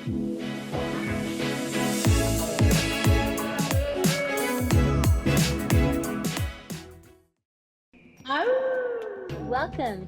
Welcome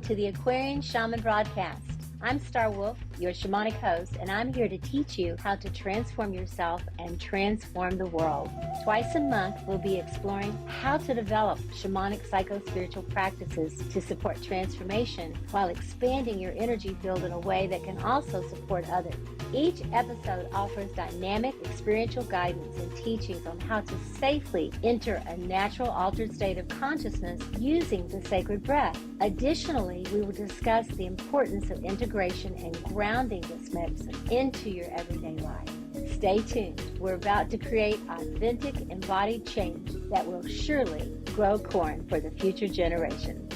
to the Aquarian Shaman Broadcast. I'm Star Wolf, your shamanic host, and I'm here to teach you how to transform yourself and transform the world. Twice a month, we'll be exploring how to develop shamanic psycho-spiritual practices to support transformation while expanding your energy field in a way that can also support others. Each episode offers dynamic experiential guidance and teachings on how to safely enter a natural altered state of consciousness using the sacred breath. Additionally, we will discuss the importance of integration and grounding this medicine into your everyday life. Stay tuned. We're about to create authentic embodied change that will surely grow corn for the future generations.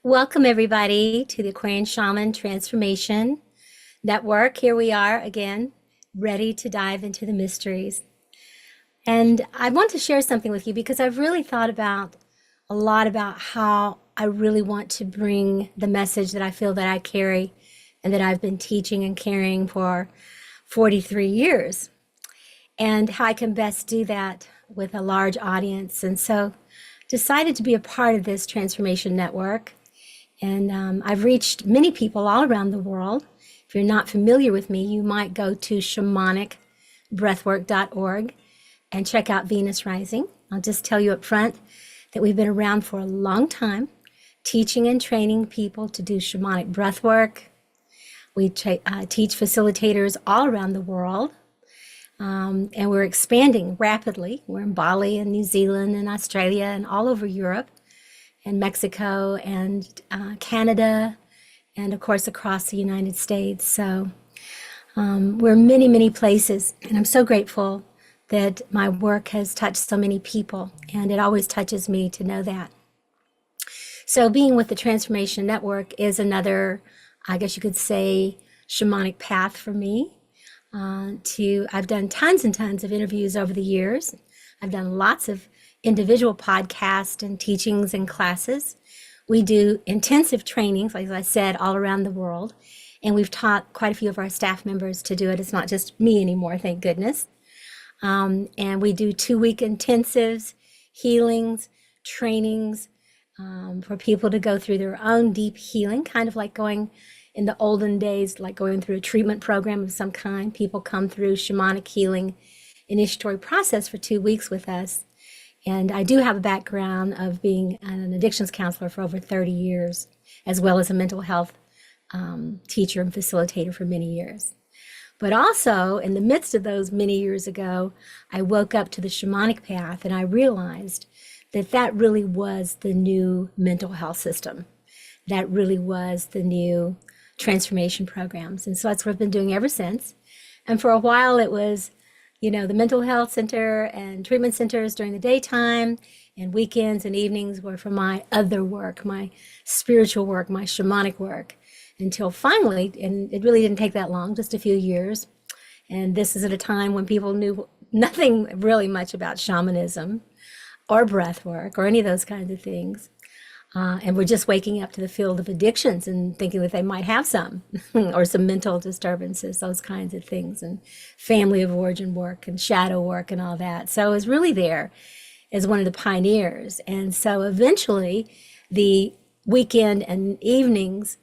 Welcome everybody to the Aquarian Shaman Transformation Network. Here we are again, ready to dive into the mysteries. And I want to share something with you because I've really thought about a lot about how I really want to bring the message that I feel that I carry and that I've been teaching and carrying for 43 years, and how I can best do that with a large audience. And so decided to be a part of this transformation network. And I've reached many people all around the world. If you're not familiar with me, you might go to shamanicbreathwork.org and check out Venus Rising. I'll just tell you up front that we've been around for a long time, teaching and training people to do shamanic breath work. We teach facilitators all around the world, and we're expanding rapidly. We're in Bali and New Zealand and Australia and all over Europe and Mexico and Canada, and of course across the United States. So we're many, many places, and I'm so grateful that my work has touched so many people, and it always touches me to know that. So being with the Transformation Network is another, I guess you could say, shamanic path for me. I've done tons and tons of interviews over the years. I've done lots of individual podcasts and teachings and classes. We do intensive trainings, like I said, all around the world. And we've taught quite a few of our staff members to do it. It's not just me anymore, thank goodness. And we do 2-week intensives, healings, trainings for people to go through their own deep healing, kind of like going in the olden days, like going through a treatment program of some kind. People come through shamanic healing initiatory process for 2 weeks with us. And I do have a background of being an addictions counselor for over 30 years, as well as a mental health teacher and facilitator for many years. But also, in the midst of those many years ago, I woke up to the shamanic path, and I realized that that really was the new mental health system. That really was the new transformation programs. And so that's what I've been doing ever since. And for a while, it was the mental health center and treatment centers during the daytime, and weekends and evenings were for my other work, my spiritual work, my shamanic work, until finally, and it really didn't take that long, just a few years. And this is at a time when people knew nothing really much about shamanism or breath work or any of those kinds of things. And we're just waking up to the field of addictions and thinking that they might have some or some mental disturbances, those kinds of things, and family of origin work and shadow work and all that. So I was really there as one of the pioneers. And so eventually the weekend and evenings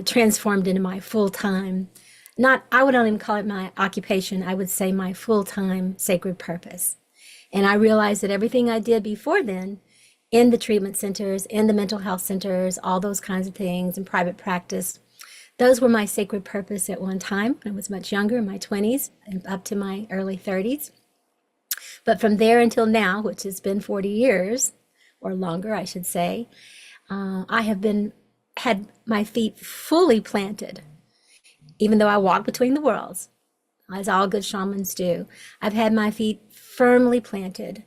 transformed into my full-time, I would not even call it my occupation, I would say my full-time sacred purpose. And I realized that everything I did before then in the treatment centers, in the mental health centers, all those kinds of things, in private practice, those were my sacred purpose at one time. I was much younger, in my 20s, and up to my early 30s. But from there until now, which has been 40 years, or longer, I should say, I have had my feet fully planted, even though I walk between the worlds, as all good shamans do. I've had my feet firmly planted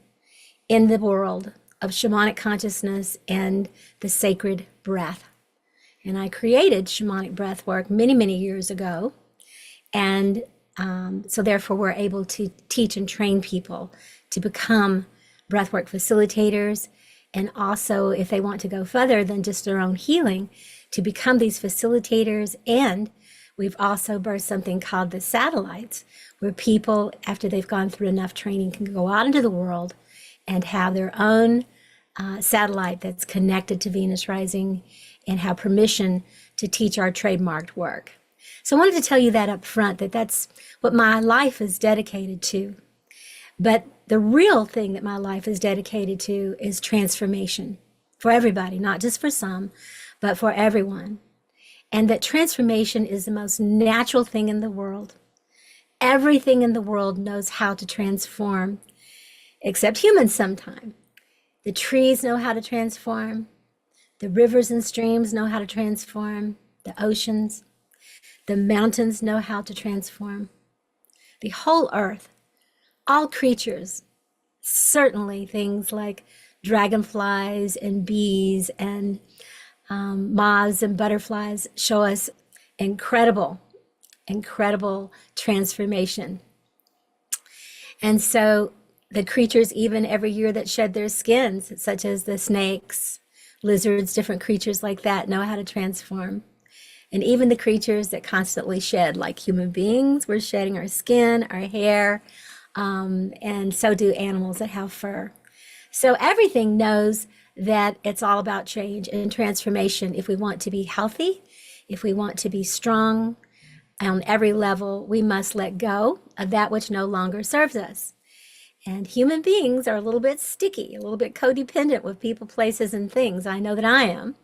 in the world of shamanic consciousness and the sacred breath. And I created shamanic breath work many, many years ago. And so therefore we're able to teach and train people to become breathwork facilitators and also if they want to go further than just their own healing, to become these facilitators. And we've also birthed something called the satellites, where people, after they've gone through enough training, can go out into the world and have their own satellite that's connected to Venus rising and have permission to teach our trademarked work. So I wanted to tell you that up front, that that's what my life is dedicated to. But the real thing that my life is dedicated to is transformation for everybody, not just for some, but for everyone. And that transformation is the most natural thing in the world. Everything in the world knows how to transform, except humans sometimes. The trees know how to transform. The rivers and streams know how to transform. The oceans, the mountains know how to transform. The whole earth, all creatures, certainly things like dragonflies and bees and moths and butterflies show us incredible transformation. And so the creatures, even every year, that shed their skins, such as the snakes, lizards, different creatures like that, know how to transform. And even the creatures that constantly shed, like human beings, we're shedding our skin, our hair, and so do animals that have fur. So everything knows that it's all about change and transformation. If we want to be healthy, if we want to be strong on every level, we must let go of that which no longer serves us. And human beings are a little bit sticky, a little bit codependent with people, places, and things. I know that I am.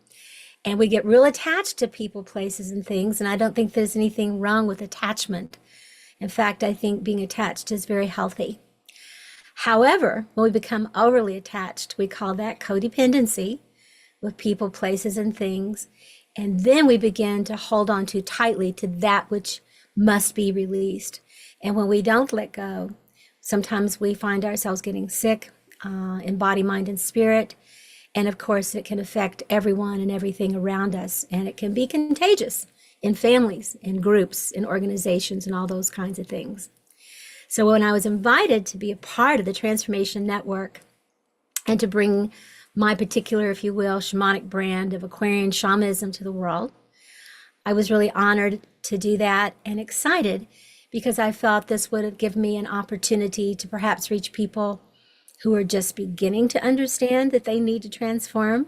And we get real attached to people, places, and things. And I don't think there's anything wrong with attachment. In fact, I think being attached is very healthy. However, when we become overly attached, we call that codependency with people, places, and things. And then we begin to hold on too tightly to that which must be released. And when we don't let go, sometimes we find ourselves getting sick in body, mind, and spirit. And of course, it can affect everyone and everything around us. And it can be contagious in families, in groups, in organizations, and all those kinds of things. So when I was invited to be a part of the Transformation Network and to bring my particular, if you will, shamanic brand of Aquarian shamanism to the world, I was really honored to do that and excited, because I felt this would give me an opportunity to perhaps reach people who are just beginning to understand that they need to transform,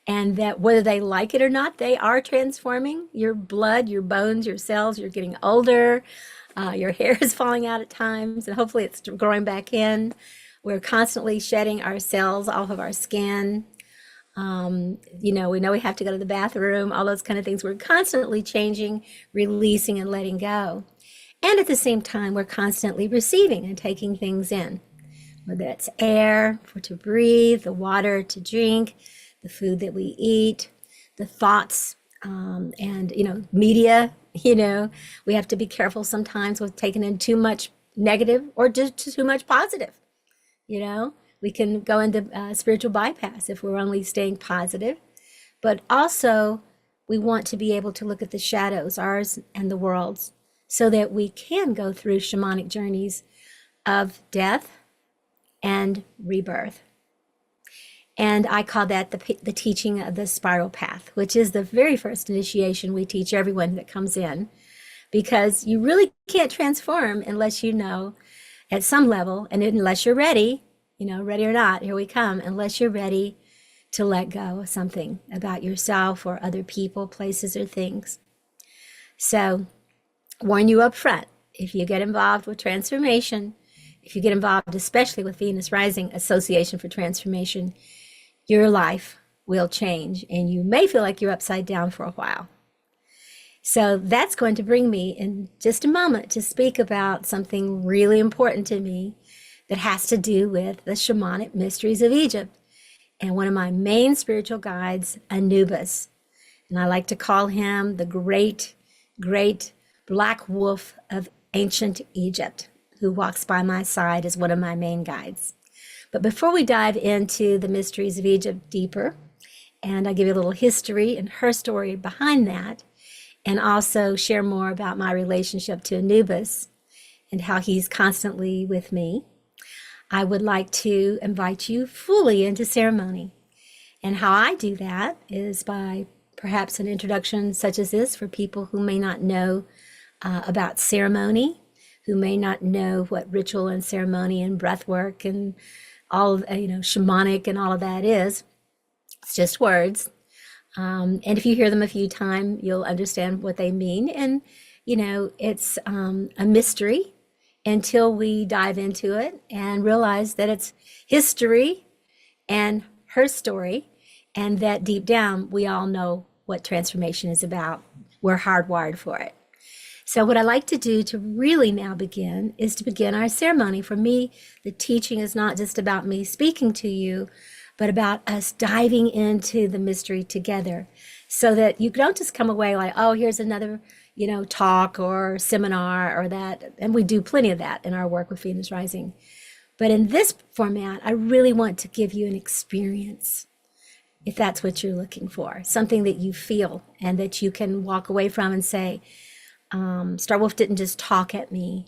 and that whether they like it or not, they are transforming. Your blood, your bones, your cells, you're getting older. Your hair is falling out at times, and hopefully it's growing back in. We're constantly shedding our cells off of our skin. We know we have to go to the bathroom, all those kind of things. We're constantly changing, releasing, and letting go. And at the same time, we're constantly receiving and taking things in, whether it's air to breathe, the water to drink, the food that we eat, the thoughts, and media. We have to be careful sometimes with taking in too much negative or just too much positive. We can go into spiritual bypass if we're only staying positive. But also, we want to be able to look at the shadows, ours and the world's, so that we can go through shamanic journeys of death and rebirth. And I call that the teaching of the spiral path, which is the very first initiation we teach everyone that comes in, because you really can't transform unless you know at some level, and unless you're ready, ready or not, here we come, unless you're ready to let go of something about yourself or other people, places, or things. So, warn you up front, if you get involved with transformation, if you get involved, especially with Venus Rising Association for Transformation, your life will change, and you may feel like you're upside down for a while. So that's going to bring me in just a moment to speak about something really important to me that has to do with the shamanic mysteries of Egypt, and one of my main spiritual guides, Anubis. And I like to call him the great, great black wolf of ancient Egypt, who walks by my side as one of my main guides. But before we dive into the mysteries of Egypt deeper, and I give you a little history and her story behind that, and also share more about my relationship to Anubis and how he's constantly with me, I would like to invite you fully into ceremony And how I do that is by perhaps an introduction such as this for people who may not know about ceremony, who may not know what ritual and ceremony and breath work and all, shamanic and all of that is. It's just words. And if you hear them a few times, you'll understand what they mean. And, it's a mystery until we dive into it and realize that it's history and her story, and that deep down, we all know what transformation is about. We're hardwired for it. So what I like to do to really now begin is to begin our ceremony. For me, the teaching is not just about me speaking to you, but about us diving into the mystery together so that you don't just come away like, oh, here's another, talk or seminar or that. And we do plenty of that in our work with Venus Rising. But in this format, I really want to give you an experience, if that's what you're looking for, something that you feel and that you can walk away from and say, Star Wolf didn't just talk at me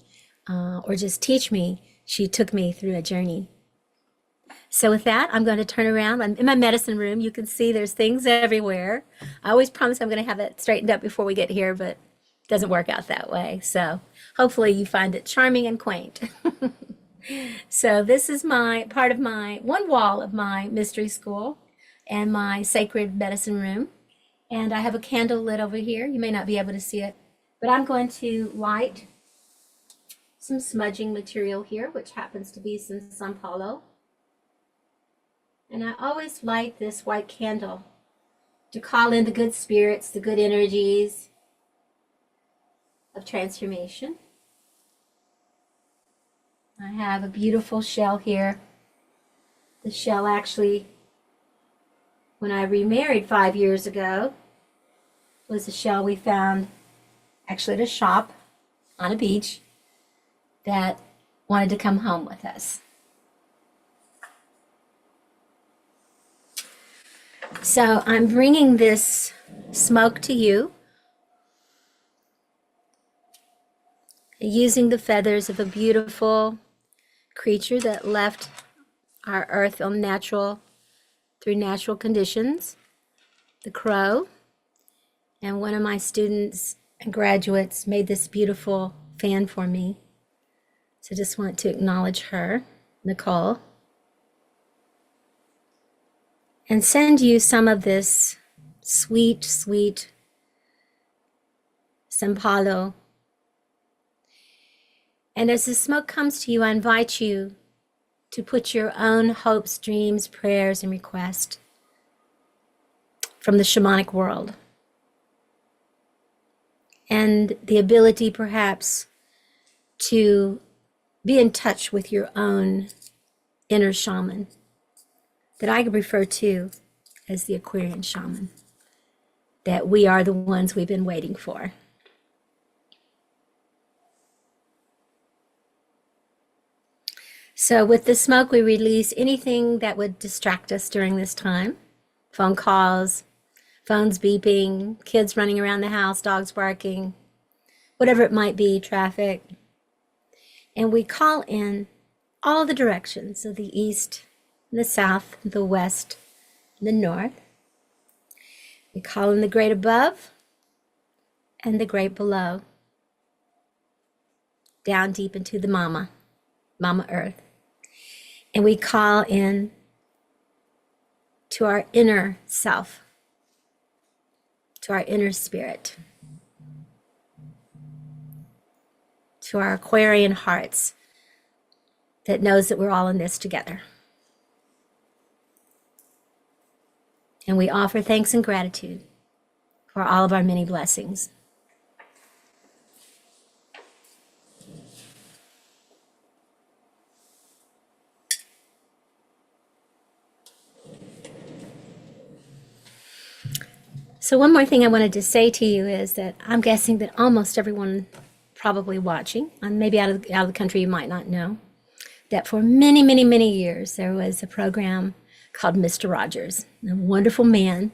or just teach me. She took me through a journey. So with that, I'm going to turn around. I'm in my medicine room. You can see there's things everywhere. I always promise I'm going to have it straightened up before we get here, but it doesn't work out that way. So hopefully you find it charming and quaint. So this is my part of my one wall of my mystery school and my sacred medicine room. And I have a candle lit over here. You may not be able to see it, but I'm going to light some smudging material here, which happens to be some San Paulo. And I always light this white candle to call in the good spirits, the good energies of transformation. I have a beautiful shell here. The shell actually, when I remarried 5 years ago, was a shell we found actually at a shop on a beach that wanted to come home with us. So I'm bringing this smoke to you using the feathers of a beautiful creature that left our earth on through natural conditions, the crow. And one of my students and graduates made this beautiful fan for me. So just want to acknowledge her, Nicole, and send you some of this sweet, sweet San Paulo. And as the smoke comes to you, I invite you to put your own hopes, dreams, prayers, and requests from the shamanic world. And the ability perhaps to be in touch with your own inner shaman that I refer to as the Aquarian shaman, that we are the ones we've been waiting for. So with the smoke, we release anything that would distract us during this time. Phone calls, phones beeping, kids running around the house, dogs barking, whatever it might be, traffic. And we call in all the directions of the east, the south, the west, the north. We call in the great above and the great below, down deep into the Mama Earth. And we call in to our inner self, to our inner spirit, to our Aquarian hearts that knows that we're all in this together. And we offer thanks and gratitude for all of our many blessings. So one more thing I wanted to say to you is that I'm guessing that almost everyone probably watching, and maybe out of the country you might not know, that for many, many, many years there was a program called Mr. Rogers. A wonderful man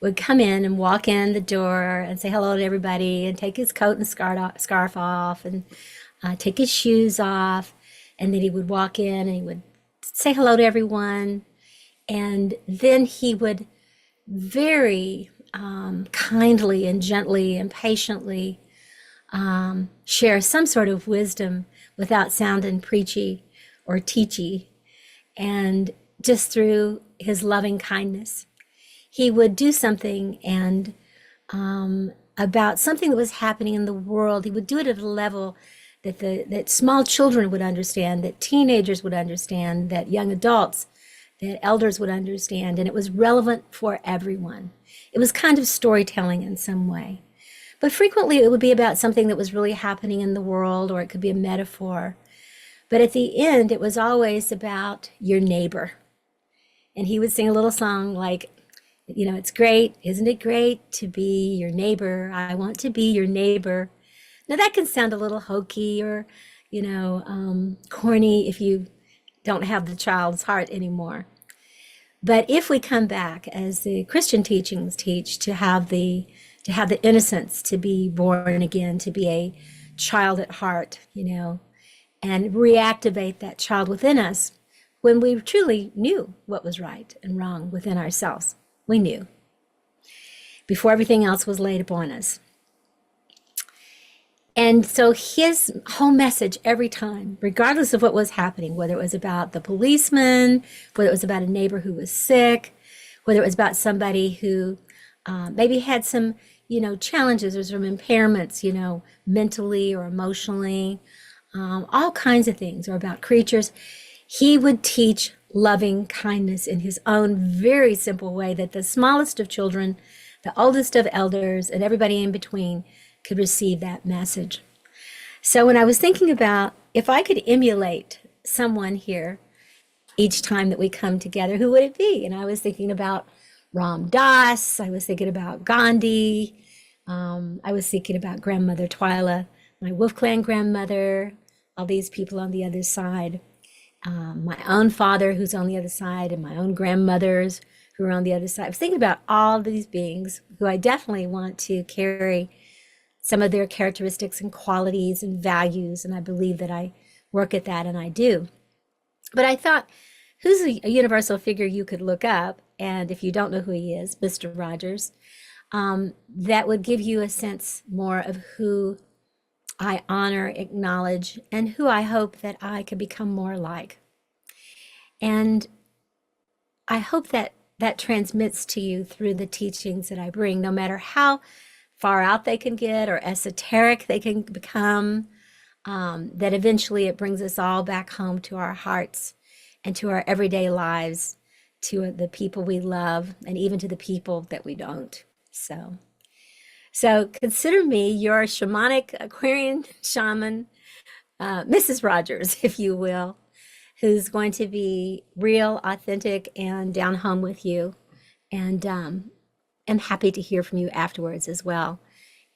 would come in and walk in the door and say hello to everybody and take his coat and scarf off and take his shoes off. And then he would walk in and he would say hello to everyone. And then he would very kindly and gently and patiently share some sort of wisdom without sounding preachy or teachy, and just through his loving kindness. He would do something and about something that was happening in the world. He would do it at a level that small children would understand, that teenagers would understand, that young adults, that elders would understand, and it was relevant for everyone. It was kind of storytelling in some way. But frequently it would be about something that was really happening in the world, or it could be a metaphor. But at the end, it was always about your neighbor. And he would sing a little song like, it's great, isn't it great to be your neighbor? I want to be your neighbor. Now that can sound a little hokey or, corny if you don't have the child's heart anymore. But if we come back, as the Christian teachings teach, to have the innocence, to be born again, to be a child at heart, and reactivate that child within us when we truly knew what was right and wrong within ourselves. We knew before everything else was laid upon us. And so his whole message every time, regardless of what was happening, whether it was about the policeman, whether it was about a neighbor who was sick, whether it was about somebody who maybe had some, challenges or some impairments, mentally or emotionally, all kinds of things, or about creatures, he would teach loving kindness in his own very simple way that the smallest of children, the oldest of elders, and everybody in between could receive that message. So when I was thinking about if I could emulate someone here each time that we come together, who would it be? And I was thinking about Ram Dass, I was thinking about Gandhi, I was thinking about Grandmother Twyla, my Wolf Clan grandmother, all these people on the other side. My own father who's on the other side, and my own grandmothers who are on the other side. I was thinking about all these beings who I definitely want to carry some of their characteristics and qualities and values, and I believe that I work at that, and I do. But I thought, who's a universal figure you could look up, and if you don't know who he is, Mr. Rogers, that would give you a sense more of who I honor, acknowledge, and who I hope that I could become more like. And I hope that that transmits to you through the teachings that I bring, no matter how far out they can get or esoteric they can become, that eventually it brings us all back home to our hearts and to our everyday lives, to the people we love, and even to the people that we don't. So consider me your shamanic Aquarian shaman, Mrs. Rogers, if you will, who's going to be real, authentic, and down home with you. And I'm happy to hear from you afterwards as well.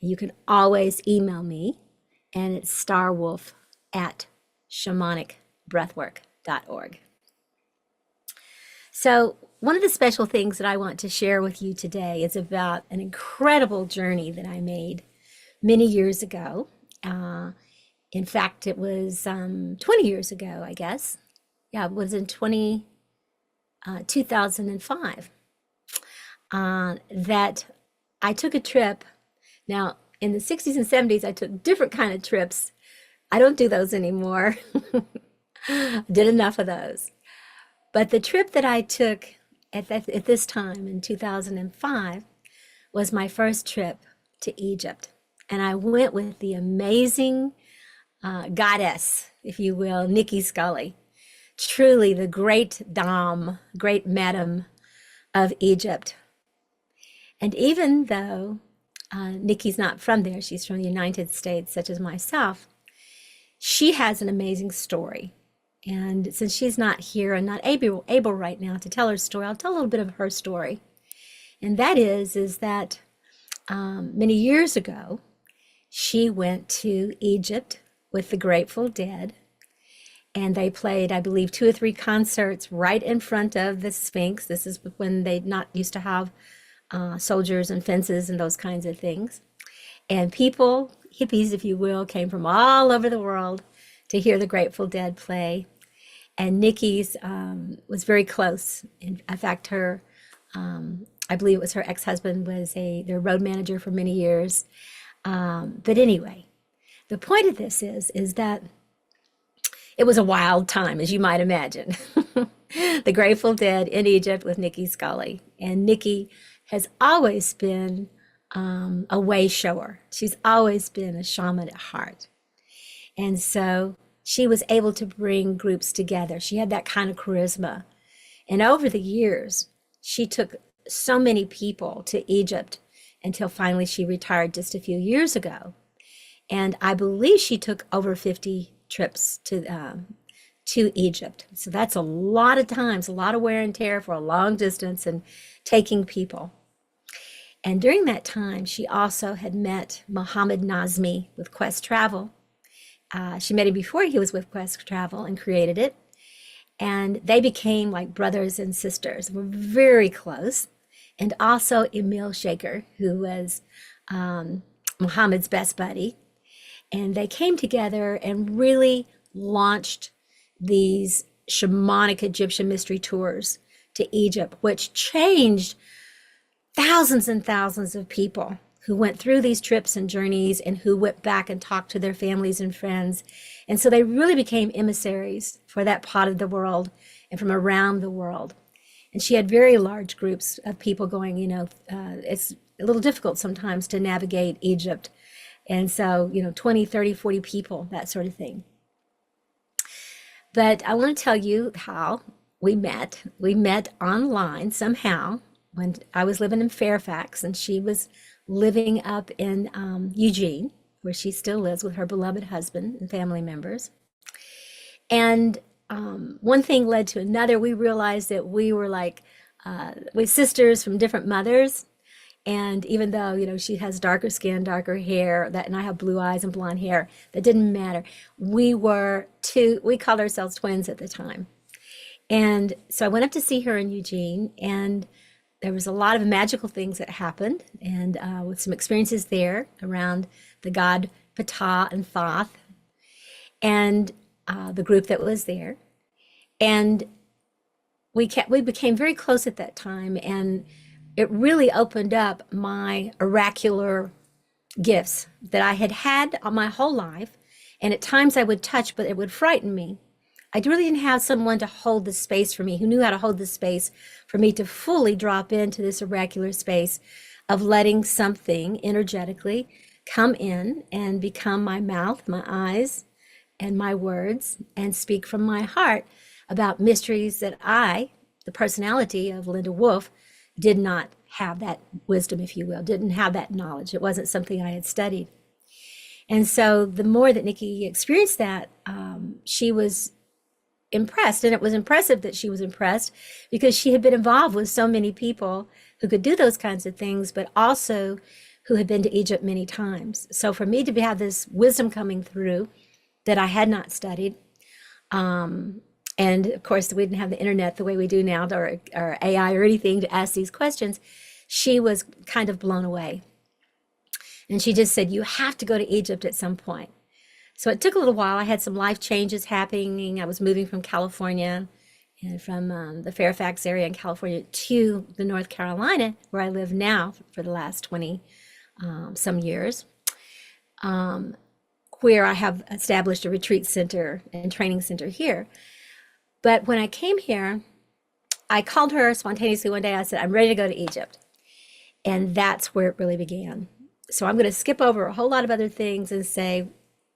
You can always email me, and it's starwolf@shamanicbreathwork.org. So one of the special things that I want to share with you today is about an incredible journey that I made many years ago. In fact, it was 20 years ago, I guess. Yeah, it was in 2005 that I took a trip. Now, in the 60s and 70s, I took different kind of trips. I don't do those anymore. Did enough of those. But the trip that I took at this time in 2005 was my first trip to Egypt. And I went with the amazing goddess, if you will, Nikki Scully, truly the great dame, great madam of Egypt. And even though Nikki's not from there, she's from the United States, such as myself, she has an amazing story. And since she's not here and not able right now to tell her story, I'll tell a little bit of her story. And that is that many years ago, she went to Egypt with the Grateful Dead, and they played, I believe, 2 or 3 concerts right in front of the Sphinx. This is when they not used to have soldiers and fences and those kinds of things. And people, hippies, if you will, came from all over the world to hear the Grateful Dead play. And Nikki's was very close. In fact, her, I believe it was her ex-husband was their road manager for many years. But anyway, the point of this is that it was a wild time, as you might imagine. The Grateful Dead in Egypt with Nikki Scully. And Nikki has always been a way shower. She's always been a shaman at heart. And so she was able to bring groups together. She had that kind of charisma. And over the years, she took so many people to Egypt until finally she retired just a few years ago. And I believe she took over 50 trips to Egypt. So that's a lot of times, a lot of wear and tear for a long distance and taking people. And during that time, she also had met Mohammed Nazmi with Quest Travel. She met him before he was with Quest Travel and created it. And they became like brothers and sisters. We're very close. And also Emil Shaker, who was Muhammad's best buddy. And they came together and really launched these shamanic Egyptian mystery tours to Egypt, which changed thousands and thousands of people who went through these trips and journeys and who went back and talked to their families and friends. And so they really became emissaries for that part of the world and from around the world. And she had very large groups of people going, it's a little difficult sometimes to navigate Egypt. And so, 20, 30, 40 people, that sort of thing. But I want to tell you how we met. We met online somehow when I was living in Fairfax and she was living up in Eugene, where she still lives with her beloved husband and family members. And one thing led to another. We realized that we were like we sisters from different mothers. And even though, she has darker skin, darker hair, and I have blue eyes and blonde hair, that didn't matter. We called ourselves twins at the time. And so I went up to see her in Eugene, and there was a lot of magical things that happened, and with some experiences there around the god Ptah and Thoth, and the group that was there. And we became very close at that time, and it really opened up my oracular gifts that I had had my whole life. And at times I would touch, but it would frighten me. I really didn't have someone to hold the space for me, who knew how to hold the space for me to fully drop into this oracular space of letting something energetically come in and become my mouth, my eyes, and my words, and speak from my heart about mysteries that I, the personality of Linda Wolf, did not have that wisdom, if you will, didn't have that knowledge. It wasn't something I had studied. And so the more that Nikki experienced that, she was impressed. And it was impressive that she was impressed because she had been involved with so many people who could do those kinds of things, but also who had been to Egypt many times. So for me to have this wisdom coming through that I had not studied, and of course, we didn't have the internet the way we do now, or AI or anything to ask these questions. She was kind of blown away. And she just said, you have to go to Egypt at some point. So it took a little while. I had some life changes happening. I was moving from California and from the Fairfax area in California to the North Carolina, where I live now for the last 20 some years, where I have established a retreat center and training center here. But when I came here, I called her spontaneously one day. I said, I'm ready to go to Egypt. And that's where it really began. So I'm going to skip over a whole lot of other things and say,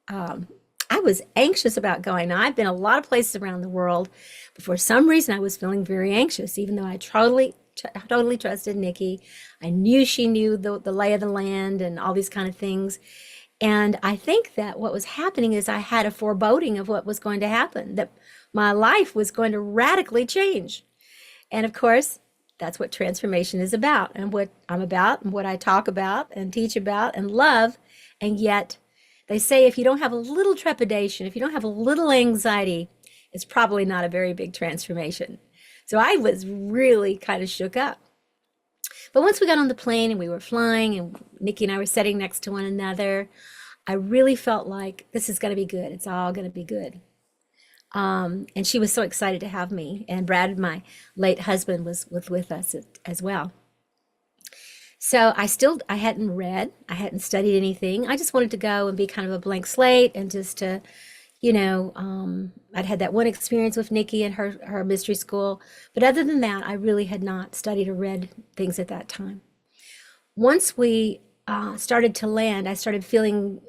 I was anxious about going. Now, I've been a lot of places around the world, but for some reason I was feeling very anxious, even though I totally trusted Nikki. I knew she knew the lay of the land and all these kind of things. And I think that what was happening is I had a foreboding of what was going to happen, that my life was going to radically change. And of course, that's what transformation is about, and what I'm about, and what I talk about and teach about and love. And yet they say if you don't have a little trepidation, if you don't have a little anxiety, it's probably not a very big transformation. So I was really kind of shook up. But once we got on the plane and we were flying and Nikki and I were sitting next to one another, I really felt like this is going to be good. It's all going to be good. And she was so excited to have me. And Brad, my late husband, was with us as well. So I hadn't read, I hadn't studied anything. I just wanted to go and be kind of a blank slate and just to, I'd had that one experience with Nikki and her mystery school. But other than that, I really had not studied or read things at that time. Once we started to land, I started feeling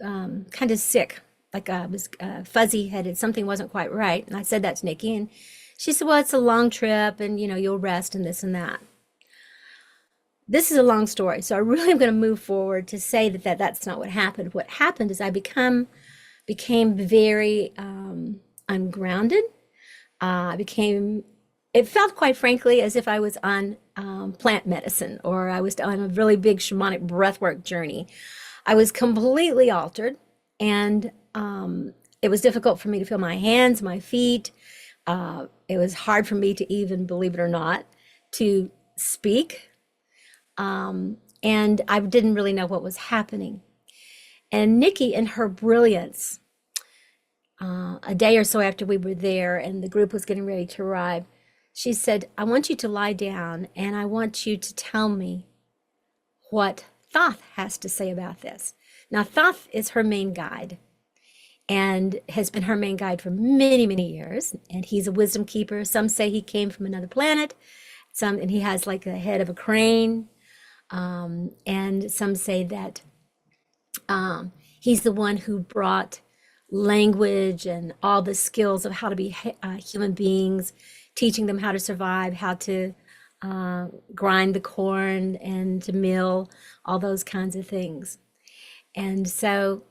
kind of sick, like I was fuzzy headed. Something wasn't quite right. And I said that to Nikki, and she said, well, it's a long trip and, you'll rest and this and that. This is a long story. So I really am going to move forward to say that's not what happened. What happened is I became very ungrounded. It felt quite frankly as if I was on plant medicine, or I was on a really big shamanic breathwork journey. I was completely altered, and it was difficult for me to feel my hands, my feet. It was hard for me to even, believe it or not, to speak. And I didn't really know what was happening. And Nikki, in her brilliance, a day or so after we were there and the group was getting ready to arrive, she said, I want you to lie down and I want you to tell me what Thoth has to say about this. Now, Thoth is her main guide and has been her main guide for many, many years. And he's a wisdom keeper. Some say he came from another planet. And he has like the head of a crane. And some say that he's the one who brought language and all the skills of how to be human beings, teaching them how to survive, how to grind the corn and to mill, all those kinds of things. And so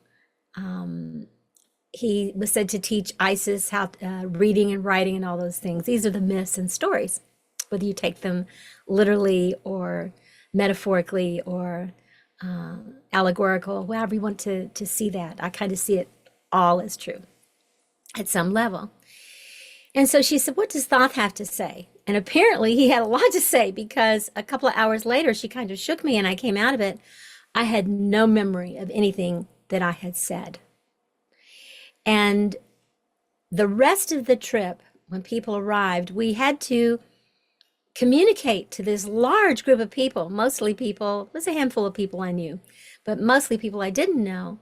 he was said to teach Isis how reading and writing and all those things. These are the myths and stories, whether you take them literally or metaphorically or allegorical, however you want to see that. I kind of see it all as true at some level. And so she said, what does Thoth have to say? And apparently he had a lot to say, because a couple of hours later, she kind of shook me and I came out of it. I had no memory of anything that I had said. And the rest of the trip, when people arrived, we had to communicate to this large group of people, mostly people, it was a handful of people I knew, but mostly people I didn't know,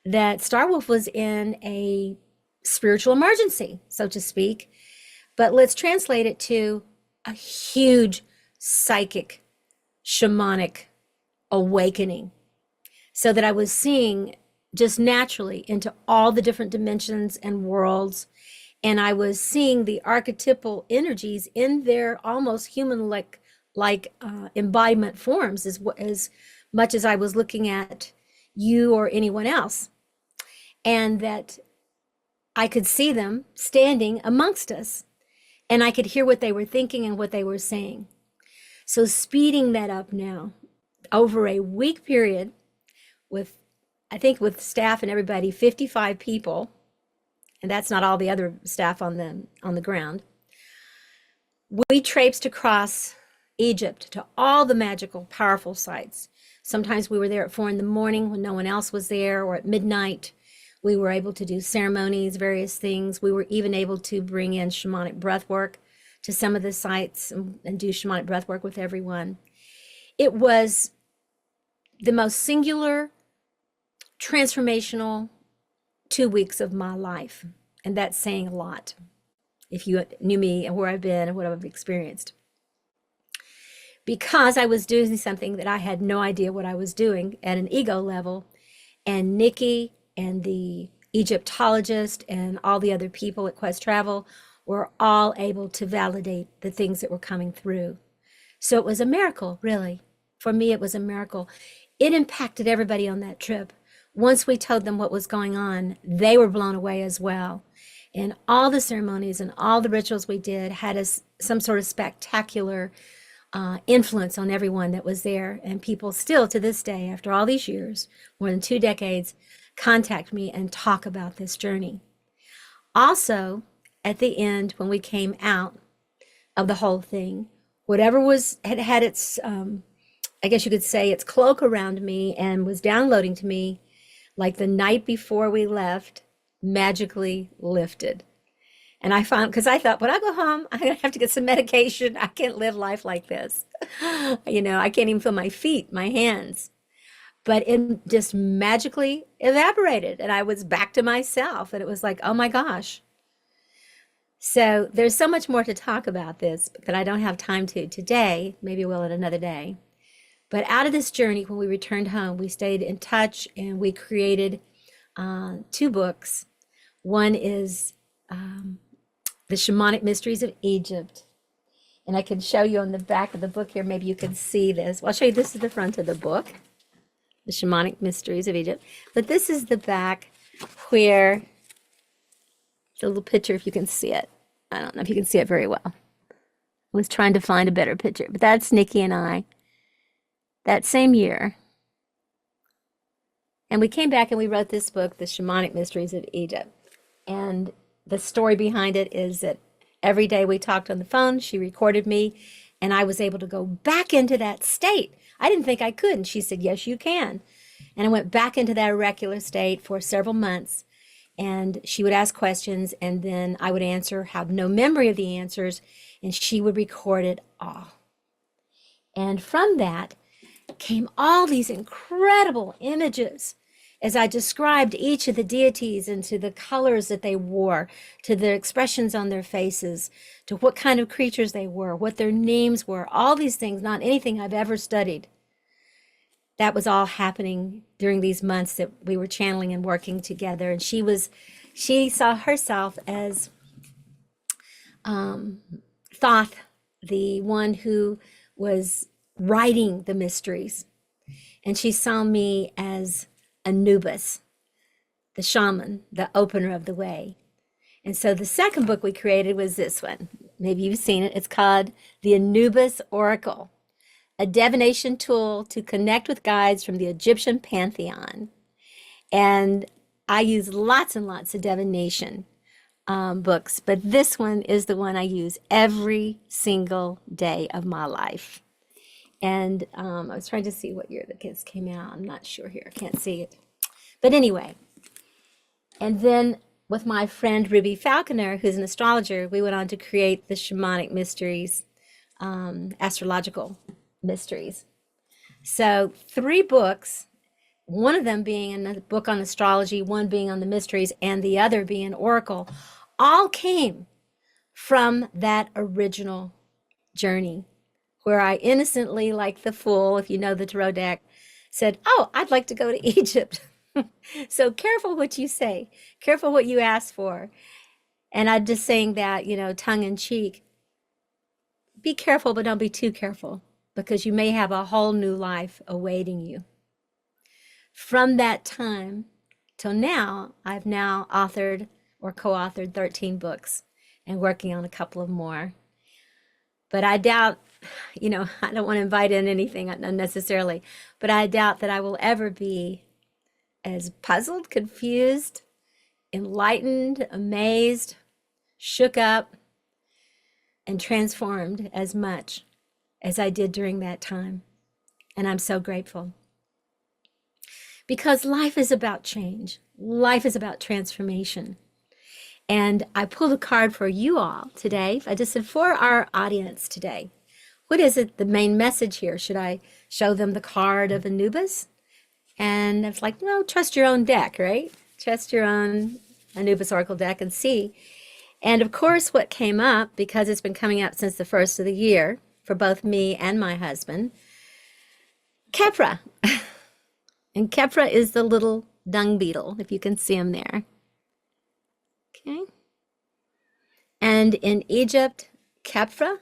that Starwolf was in a spiritual emergency, so to speak. But let's translate it to a huge psychic, shamanic awakening, so that I was seeing just naturally into all the different dimensions and worlds. And I was seeing the archetypal energies in their almost human-like embodiment forms, as much as I was looking at you or anyone else. And that I could see them standing amongst us, and I could hear what they were thinking and what they were saying. So speeding that up now over a week period with, I think with staff and everybody, 55 people, and that's not all the other staff on the ground. We traipsed across Egypt to all the magical, powerful sites. Sometimes we were there at 4 a.m. when no one else was there, or at midnight. We were able to do ceremonies, various things. We were even able to bring in shamanic breath work to some of the sites and do shamanic breath work with everyone. It was the most singular, transformational 2 weeks of my life. And that's saying a lot, if you knew me and where I've been and what I've experienced. Because I was doing something that I had no idea what I was doing at an ego level. And Nikki and the Egyptologist and all the other people at Quest Travel were all able to validate the things that were coming through. So it was a miracle, really. For me, it was a miracle. It impacted everybody on that trip. Once we told them what was going on, they were blown away as well. And all the ceremonies and all the rituals we did had some sort of spectacular influence on everyone that was there. And people still to this day, after all these years, more than 2 decades, contact me and talk about this journey. Also, at the end, when we came out of the whole thing, whatever had its, I guess you could say, its cloak around me and was downloading to me, like the night before we left, magically lifted. And I found, because I thought, when I go home, I'm going to have to get some medication. I can't live life like this. I can't even feel my feet, my hands. But it just magically evaporated. And I was back to myself. And it was like, oh my gosh. So there's so much more to talk about this that I don't have time to today. Maybe we'll at another day. But out of this journey, when we returned home, we stayed in touch and we created two books. One is The Shamanic Mysteries of Egypt. And I can show you on the back of the book here. Maybe you can see this. Well, I'll show you. This is the front of the book, The Shamanic Mysteries of Egypt. But this is the back where the little picture, if you can see it. I don't know if you can see it very well. I was trying to find a better picture. But that's Nikki and I that same year. And we came back and we wrote this book, The Shamanic Mysteries of Egypt. And the story behind it is that every day we talked on the phone, she recorded me, and I was able to go back into that state. I didn't think I could. And she said, yes, you can. And I went back into that oracular state for several months. And she would ask questions, and then I would answer, have no memory of the answers, and she would record it all. And from that came all these incredible images as I described each of the deities and to the colors that they wore, to the expressions on their faces, to what kind of creatures they were, what their names were, all these things, not anything I've ever studied. That was all happening during these months that we were channeling and working together. And she saw herself as Thoth, the one who was writing the mysteries. And she saw me as Anubis, the shaman, the opener of the way. And so the second book we created was this one. Maybe you've seen it. It's called The Anubis Oracle, a divination tool to connect with guides from the Egyptian pantheon. And I use lots and lots of divination books, but this one is the one I use every single day of my life. And I was trying to see what year the kids came out. I'm not sure here. I can't see it. But anyway, and then with my friend Ruby Falconer, who's an astrologer, we went on to create the Shamanic Mysteries, astrological mysteries. So 3 books, one of them being a book on astrology, one being on the mysteries, and the other being an oracle, all came from that original journey, where I innocently, like the fool, if you know the tarot deck, said, oh, I'd like to go to Egypt. So careful what you say, careful what you ask for. And I'm just saying that, tongue in cheek. Be careful, but don't be too careful, because you may have a whole new life awaiting you. From that time till now, I've now authored or co-authored 13 books and working on a couple of more. But I doubt, I don't want to invite in anything unnecessarily, but I doubt that I will ever be as puzzled, confused, enlightened, amazed, shook up, and transformed as much as I did during that time. And I'm so grateful. Because life is about change. Life is about transformation. And I pulled a card for you all today. I just said, for our audience today, what is it, the main message here? Should I show them the card of Anubis? And it's like, no, trust your own deck, right? Trust your own Anubis Oracle deck and see. And of course, what came up, because it's been coming up since the first of the year for both me and my husband, Kepra. And Kepra is the little dung beetle, if you can see him there. Okay. And in Egypt, Kepra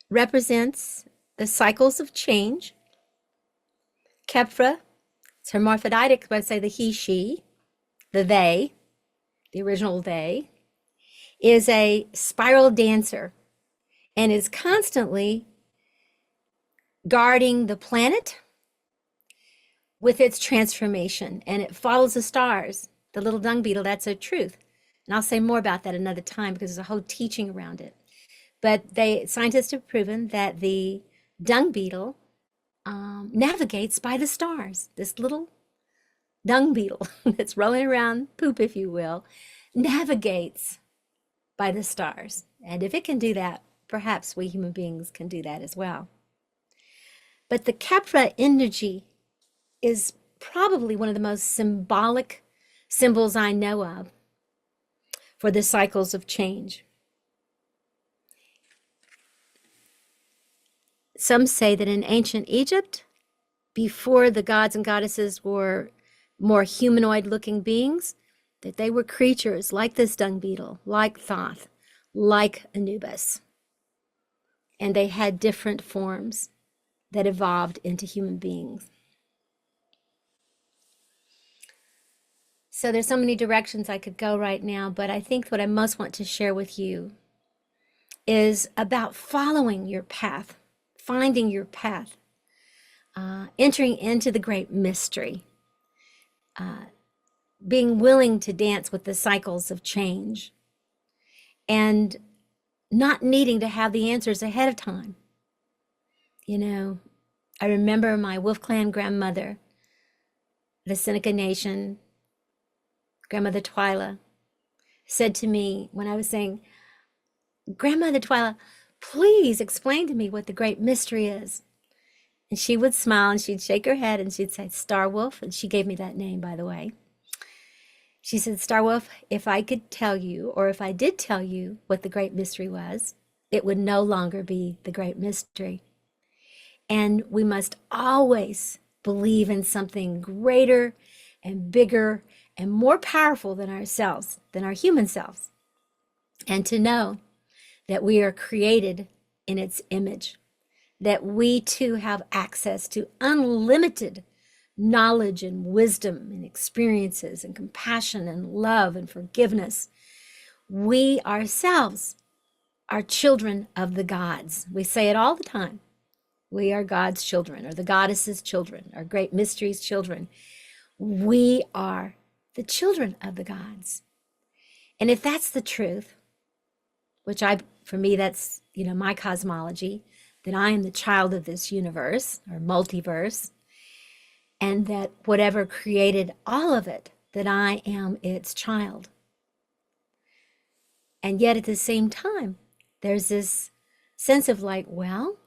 represents the cycles of change. Kepra, it's hermaphroditic, but I say the he, she, the they, the original they, is a spiral dancer and is constantly guarding the planet with its transformation. And it follows the stars. The little dung beetle, that's a truth. And I'll say more about that another time because there's a whole teaching around it. But scientists have proven that the dung beetle navigates by the stars. This little dung beetle that's rolling around, poop if you will, navigates by the stars. And if it can do that, perhaps we human beings can do that as well. But the Kepra energy is probably one of the most symbolic symbols I know of for the cycles of change. Some say that in ancient Egypt, before the gods and goddesses were more humanoid-looking beings, that they were creatures like this dung beetle, like Thoth, like Anubis. And they had different forms that evolved into human beings. So there's so many directions I could go right now, but I think what I most want to share with you is about following your path, finding your path, entering into the great mystery, being willing to dance with the cycles of change, and not needing to have the answers ahead of time. You know, I remember my Wolf Clan grandmother, the Seneca Nation, Grandmother Twyla, said to me when I was saying, Grandmother Twyla, please explain to me what the great mystery is. And she would smile and she'd shake her head and she'd say, Star Wolf. And she gave me that name, by the way. She said, Star Wolf, if I could tell you, or if I did tell you what the great mystery was, it would no longer be the great mystery. And we must always believe in something greater and bigger and more powerful than ourselves, than our human selves. And to know that we are created in its image, that we too have access to unlimited knowledge and wisdom and experiences and compassion and love and forgiveness. We ourselves are children of the gods. We say it all the time. We are God's children, or the goddess's children, or great mysteries children. We are the children of the gods. And if that's the truth, which for me, that's, my cosmology, that I am the child of this universe or multiverse, and that whatever created all of it, that I am its child. And yet at the same time, there's this sense of like, well,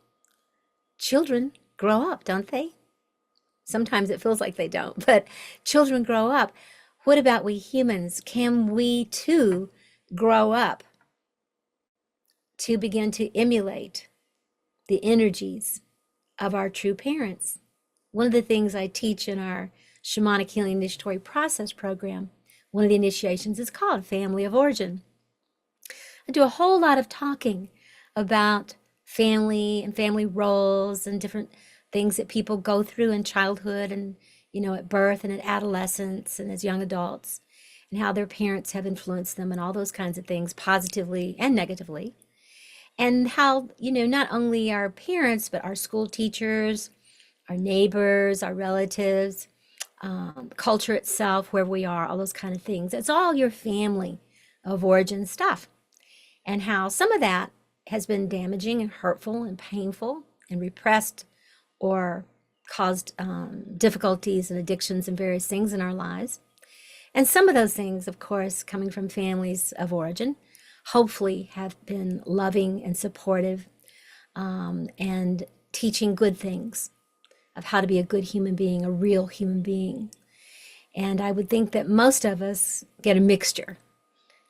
children grow up, don't they? Sometimes it feels like they don't, but children grow up. What about we humans? Can we too grow up to begin to emulate the energies of our true parents? One of the things I teach in our Shamanic Healing Initiatory Process program, one of the initiations is called Family of Origin. I do a whole lot of talking about family and family roles and different things that people go through in childhood and, at birth and at adolescence and as young adults, and how their parents have influenced them and all those kinds of things, positively and negatively. And how, not only our parents, but our school teachers, our neighbors, our relatives, culture itself, where we are, all those kind of things. It's all your family of origin stuff. And how some of that has been damaging and hurtful and painful and repressed or caused difficulties and addictions and various things in our lives. And some of those things, of course, coming from families of origin, hopefully have been loving and supportive and teaching good things of how to be a good human being, a real human being. And I would think that most of us get a mixture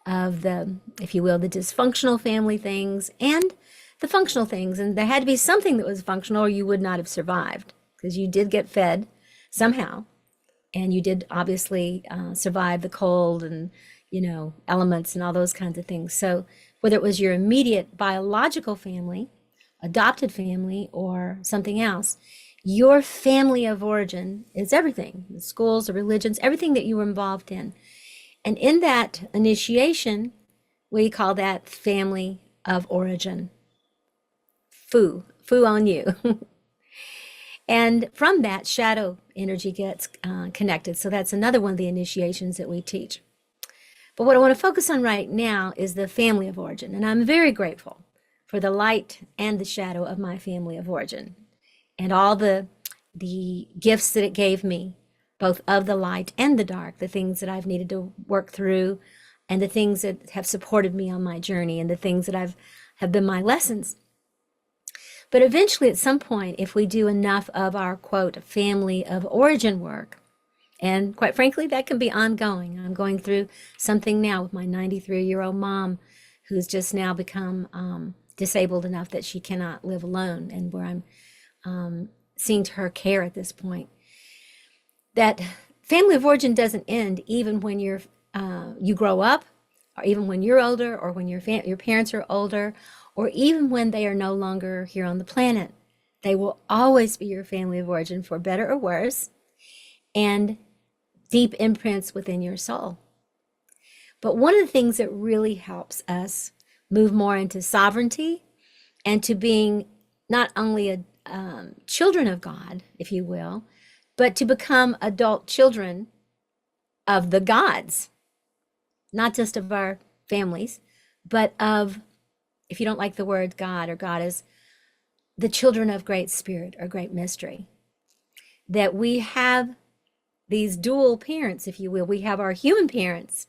of the, if you will, the dysfunctional family things and the functional things. And there had to be something that was functional or you would not have survived, because you did get fed somehow. And you did obviously survive the cold and, elements and all those kinds of things. So whether it was your immediate biological family, adopted family, or something else, your family of origin is everything, the schools, the religions, everything that you were involved in. And in that initiation, we call that family of origin. Foo on you. And from that, shadow energy gets connected. So that's another one of the initiations that we teach. But what I want to focus on right now is the family of origin. And I'm very grateful for the light and the shadow of my family of origin and all the gifts that it gave me, both of the light and the dark, the things that I've needed to work through, and the things that have supported me on my journey and the things that have been my lessons. But eventually, at some point, if we do enough of our quote family of origin work, and quite frankly, that can be ongoing. I'm going through something now with my 93-year-old mom who's just now become disabled enough that she cannot live alone, and where I'm seeing to her care at this point. That family of origin doesn't end even when you grow up, or even when you're older, or when your parents are older, or even when they are no longer here on the planet. They will always be your family of origin, for better or worse, and deep imprints within your soul. But one of the things that really helps us move more into sovereignty and to being not only children of God, if you will, but to become adult children of the gods, not just of our families, but of, if you don't like the word God or goddess, the children of Great Spirit or Great Mystery. That we have these dual parents, if you will. We have our human parents,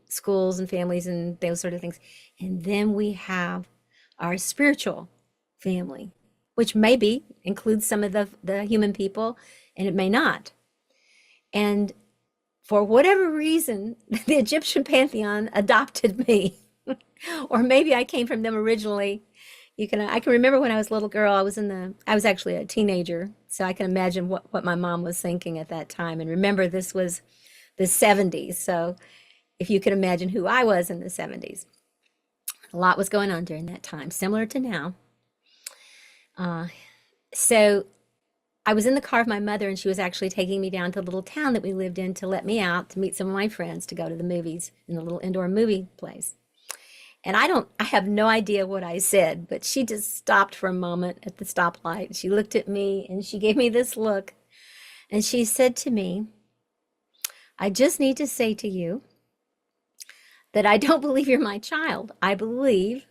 schools and families and those sort of things. And then we have our spiritual family, which maybe includes some of the human people, and it may not. And for whatever reason, the Egyptian pantheon adopted me. Or maybe I came from them originally. I can remember when I was a little girl, I was actually a teenager, so I can imagine what my mom was thinking at that time. And remember, this was the 70s, so if you could imagine who I was in the 70s. A lot was going on during that time, similar to now. So I was in the car with my mother, and she was actually taking me down to the little town that we lived in to let me out to meet some of my friends to go to the movies in the little indoor movie place. And I have no idea what I said, but she just stopped for a moment at the stoplight. She looked at me and she gave me this look, and she said to me, "I just need to say to you that I don't believe you're my child. I believe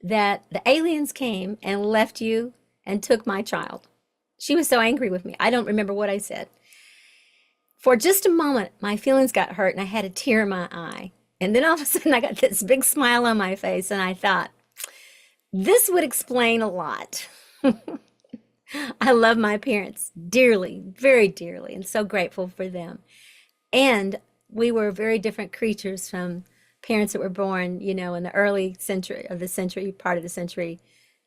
that the aliens came and left you and took my child." She was so angry with me. I don't remember what I said. For just a moment, my feelings got hurt and I had a tear in my eye. And then all of a sudden I got this big smile on my face, and I thought, this would explain a lot. I love my parents dearly, very dearly, and so grateful for them. And we were very different creatures from parents that were born, in the early part of the century,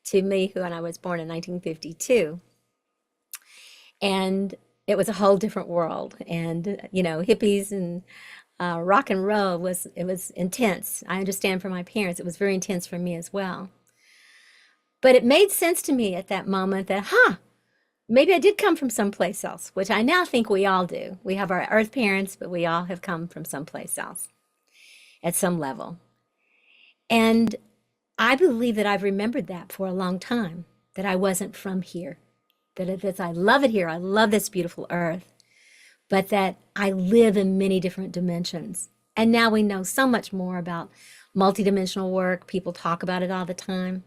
to me, when I was born in 1952. And it was a whole different world. And, hippies and rock and roll was intense. I understand for my parents, it was very intense for me as well. But it made sense to me at that moment that, maybe I did come from someplace else, which I now think we all do. We have our earth parents, but we all have come from someplace else at some level. And I believe that I've remembered that for a long time, that I wasn't from here, that I love it here. I love this beautiful earth, but that I live in many different dimensions. And now we know so much more about multidimensional work. People talk about it all the time.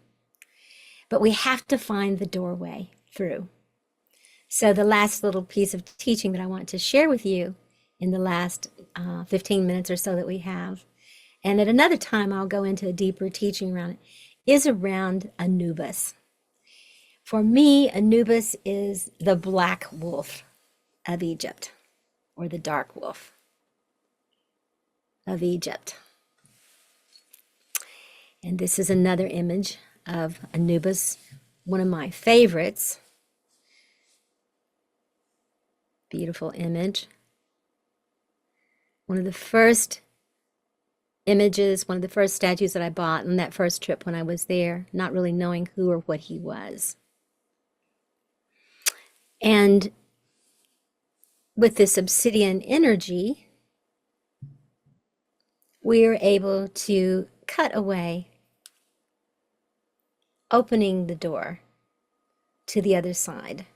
But we have to find the doorway through. So the last little piece of teaching that I want to share with you in the last 15 minutes or so that we have, and at another time I'll go into a deeper teaching around it, is around Anubis. For me, Anubis is the black wolf of Egypt, or the dark wolf of Egypt. And this is another image of Anubis, one of my favorites. Beautiful image. One of the first images, one of the first statues that I bought on that first trip when I was there, not really knowing who or what he was. And with this obsidian energy, we're able to cut away, opening the door to the other side,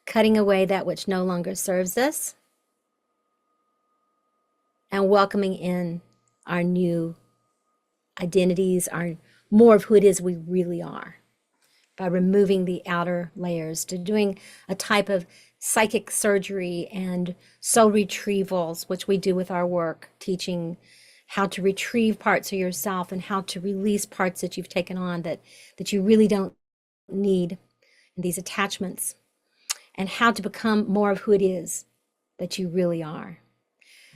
cutting away that which no longer serves us, and welcoming in our new identities, our more of who it is we really are. by removing the outer layers, to doing a type of psychic surgery and soul retrievals, which we do with our work, teaching how to retrieve parts of yourself and how to release parts that you've taken on that you really don't need, these attachments, and how to become more of who it is that you really are.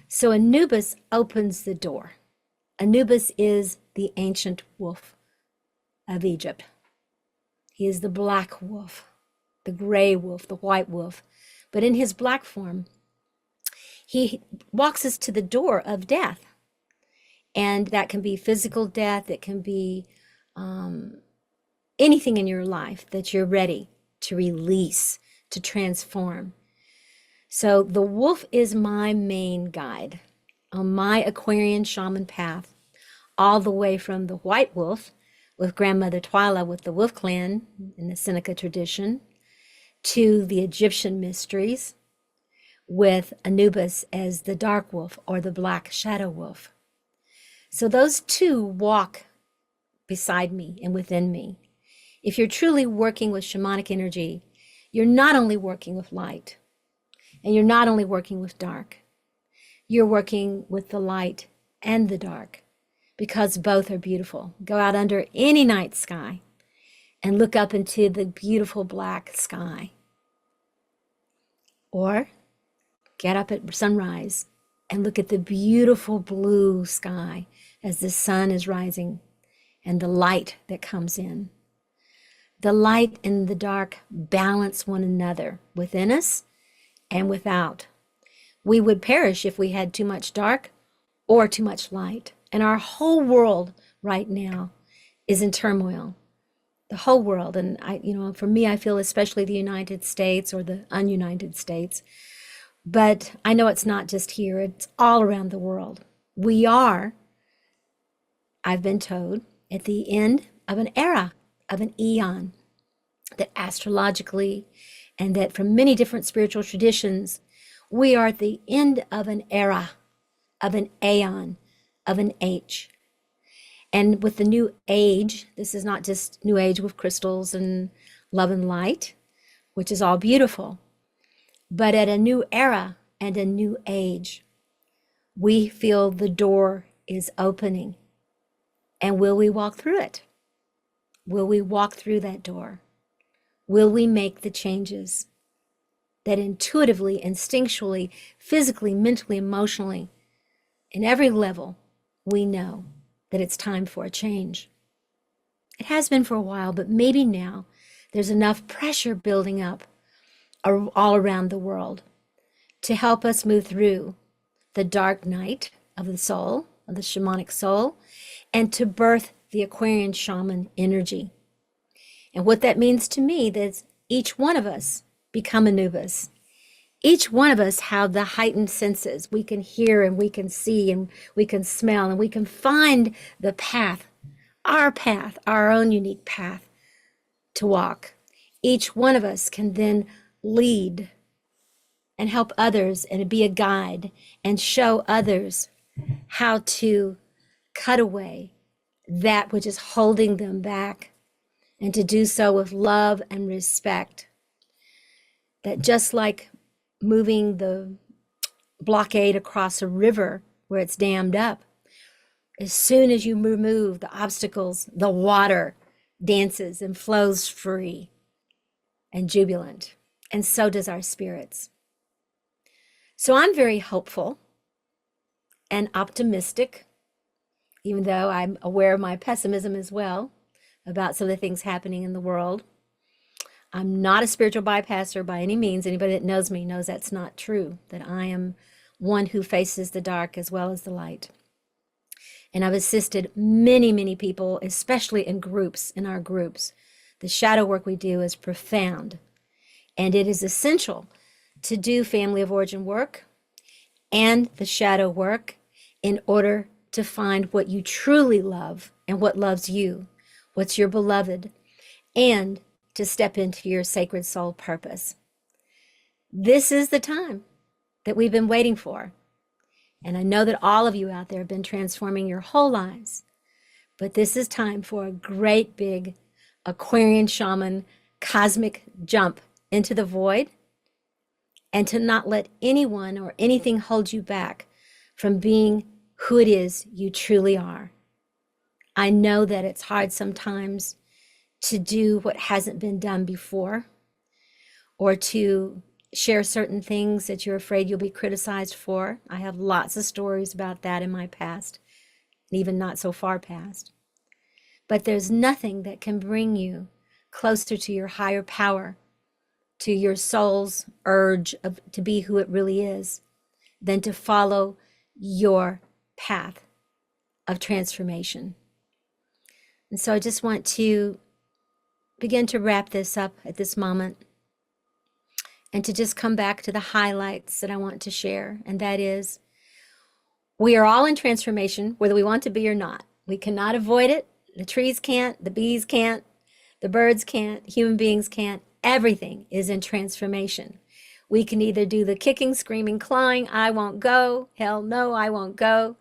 So Anubis opens the door. Anubis is the ancient wolf of Egypt. He is the black wolf, the gray wolf, the white wolf. But in his black form, he walks us to the door of death. And that can be physical death. It can be anything in your life that you're ready to release, to transform. So the wolf is my main guide on my Aquarian shaman path, all the way from the white wolf with grandmother Twyla with the Wolf Clan in the Seneca tradition, to the Egyptian mysteries with Anubis as the dark wolf or the black shadow wolf. So those two walk beside me and within me. If you're truly working with shamanic energy, you're not only working with light, and you're not only working with dark, you're working with the light and the dark, because both are beautiful. Go out under any night sky and look up into the beautiful black sky. Or get up at sunrise and look at the beautiful blue sky as the sun is rising and the light that comes in. The light and the dark balance one another within us and without. We would perish if we had too much dark or too much light. And our whole world right now is in turmoil. The whole world. And for me, I feel especially the United States or the ununited states. But I know it's not just here, it's all around the world. We are, I've been told, at the end of an era, of an eon, that astrologically and that from many different spiritual traditions, we are at the end of an era, of an aeon, of an age. And with the new age, this is not just new age with crystals and love and light, which is all beautiful, but at a new era and a new age, we feel the door is opening. And will we walk through it? Will we walk through that door? Will we make the changes that intuitively, instinctually, physically, mentally, emotionally, in every level, we know that it's time for a change? It has been for a while, but maybe now there's enough pressure building up all around the world to help us move through the dark night of the soul, of the shamanic soul, and to birth the Aquarian shaman energy. And what that means to me is each one of us become Anubis. Each one of us have the heightened senses. We can hear and we can see and we can smell and we can find the path, our own unique path to walk. Each one of us can then lead and help others and be a guide and show others how to cut away that which is holding them back, and to do so with love and respect. That just like moving the blockade across a river where it's dammed up, as soon as you remove the obstacles, the water dances and flows free and jubilant. And so does our spirits. So I'm very hopeful and optimistic, even though I'm aware of my pessimism as well about some of the things happening in the world. I'm not a spiritual bypasser by any means. Anybody that knows me knows that's not true, that I am one who faces the dark as well as the light. And I've assisted many, many people, especially in groups, in our groups. The shadow work we do is profound, and it is essential to do family of origin work and the shadow work in order to find what you truly love and what loves you, what's your beloved, and to step into your sacred soul purpose. This is the time that we've been waiting for. And I know that all of you out there have been transforming your whole lives, but this is time for a great big Aquarian shaman cosmic jump into the void, and to not let anyone or anything hold you back from being who it is you truly are. I know that it's hard sometimes to do what hasn't been done before, or to share certain things that you're afraid you'll be criticized for. I have lots of stories about that in my past, and even not so far past. But there's nothing that can bring you closer to your higher power, to your soul's urge to be who it really is, than to follow your path of transformation. And so I just want to begin to wrap this up at this moment, and to just come back to the highlights that I want to share. And that is, we are all in transformation, whether we want to be or not. We cannot avoid it. The trees can't, the bees can't, the birds can't, human beings can't. Everything is in transformation. We can either do the kicking, screaming, clawing, I won't go, hell no, I won't go,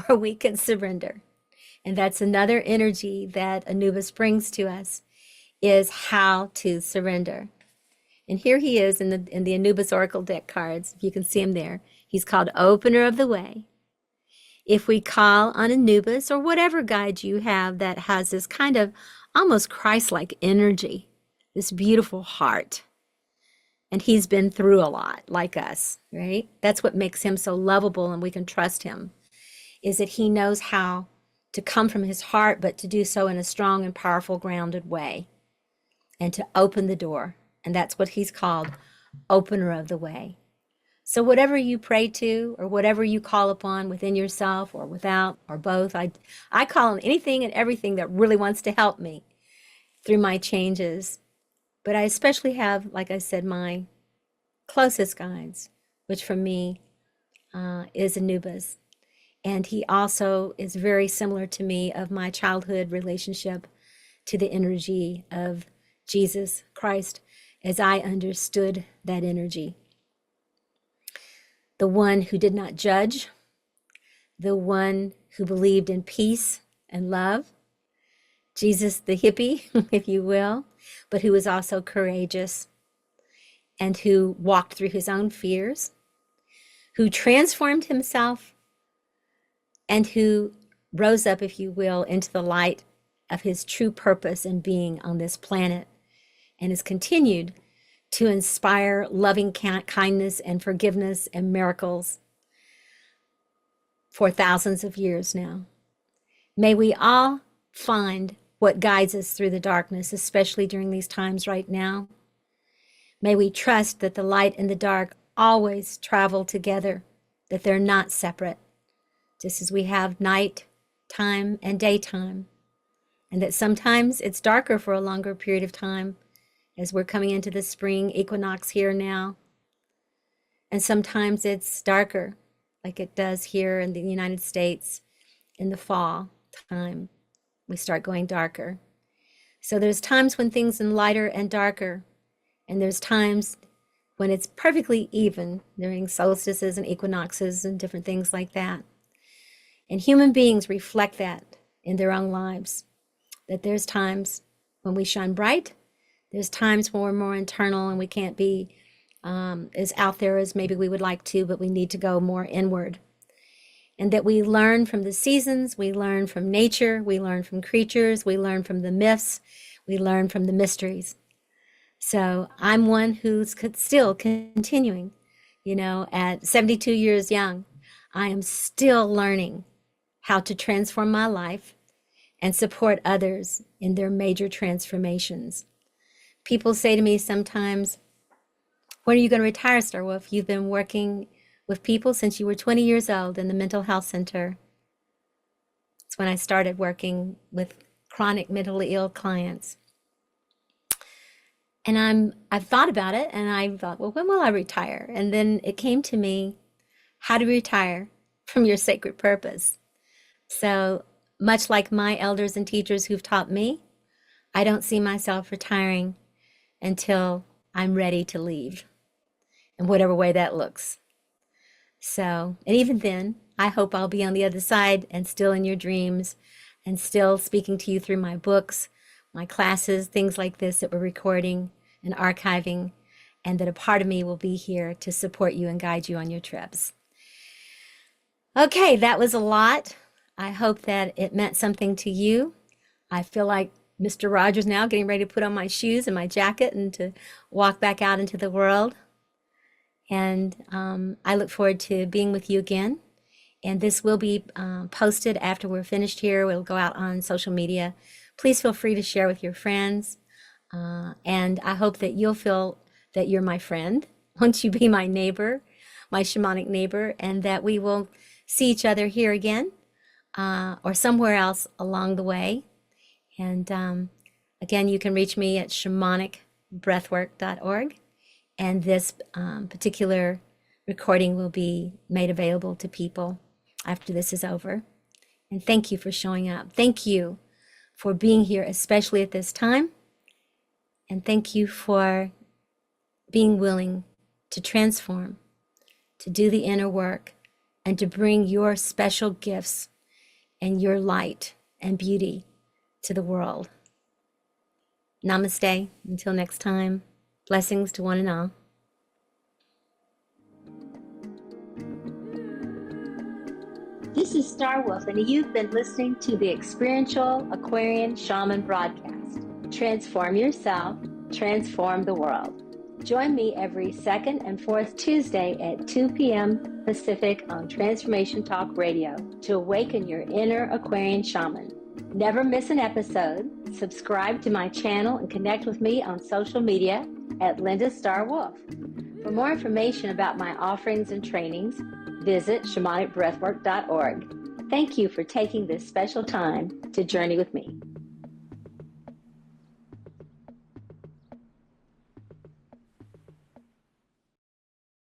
or we can surrender. And that's another energy that Anubis brings to us, is how to surrender. And here he is in the Anubis Oracle deck cards. You can see him there. He's called Opener of the Way. If we call on Anubis, or whatever guide you have that has this kind of almost Christ-like energy, this beautiful heart, and he's been through a lot like us, right? That's what makes him so lovable, and we can trust him, is that he knows how to come from his heart, but to do so in a strong and powerful, grounded way, and to open the door. And that's what he's called, Opener of the Way. So whatever you pray to, or whatever you call upon within yourself, or without, or both, I call on anything and everything that really wants to help me through my changes. But I especially have, like I said, my closest guides, which for me is Anubis. And he also is very similar to me, of my childhood relationship to the energy of Jesus Christ, as I understood that energy. The one who did not judge, the one who believed in peace and love, Jesus the hippie, if you will, but who was also courageous, and who walked through his own fears, who transformed himself, and who rose up, if you will, into the light of his true purpose and being on this planet, and has continued to inspire loving kindness and forgiveness and miracles for thousands of years now. May we all find what guides us through the darkness, especially during these times right now. May we trust that the light and the dark always travel together, that they're not separate, just as we have night time and daytime, and that sometimes it's darker for a longer period of time, as we're coming into the spring equinox here now. And sometimes it's darker, like it does here in the United States in the fall time. We start going darker. So there's times when things are lighter and darker, and there's times when it's perfectly even during solstices and equinoxes and different things like that. And human beings reflect that in their own lives, that there's times when we shine bright. There's times when we're more internal and we can't be as out there as maybe we would like to, but we need to go more inward. And that we learn from the seasons, we learn from nature, we learn from creatures, we learn from the myths, we learn from the mysteries. So I'm one who's still continuing, at 72 years young, I am still learning how to transform my life and support others in their major transformations. People say to me sometimes, when are you going to retire, Starwolf? You've been working with people since you were 20 years old in the mental health center. It's when I started working with chronic mentally ill clients. And I've thought about it, and I thought, well, when will I retire? And then it came to me, how to retire from your sacred purpose. So much like my elders and teachers who've taught me, I don't see myself retiring until I'm ready to leave, in whatever way that looks. So, and even then, I hope I'll be on the other side and still in your dreams, and still speaking to you through my books, my classes, things like this that we're recording and archiving, and that a part of me will be here to support you and guide you on your trips. Okay, that was a lot. I hope that it meant something to you. I feel like Mr. Rogers now, getting ready to put on my shoes and my jacket and to walk back out into the world. And I look forward to being with you again. And this will be posted after we're finished here. It'll go out on social media. Please feel free to share with your friends. And I hope that you'll feel that you're my friend. Won't you be my neighbor, my shamanic neighbor, and that we will see each other here again or somewhere else along the way. And again, you can reach me at shamanicbreathwork.org. And this particular recording will be made available to people after this is over. And thank you for showing up. Thank you for being here, especially at this time. And thank you for being willing to transform, to do the inner work, and to bring your special gifts and your light and beauty to the world. Namaste. Until next time, blessings to one and all. This is Star Wolf, and you've been listening to the Experiential Aquarian Shaman broadcast. Transform yourself, transform the world. Join me every second and fourth Tuesday at 2 p.m. Pacific on Transformation Talk Radio to awaken your inner Aquarian shaman. Never miss an episode. Subscribe to my channel and connect with me on social media at Linda Star Wolf. For more information about my offerings and trainings, visit shamanicbreathwork.org. Thank you for taking this special time to journey with me.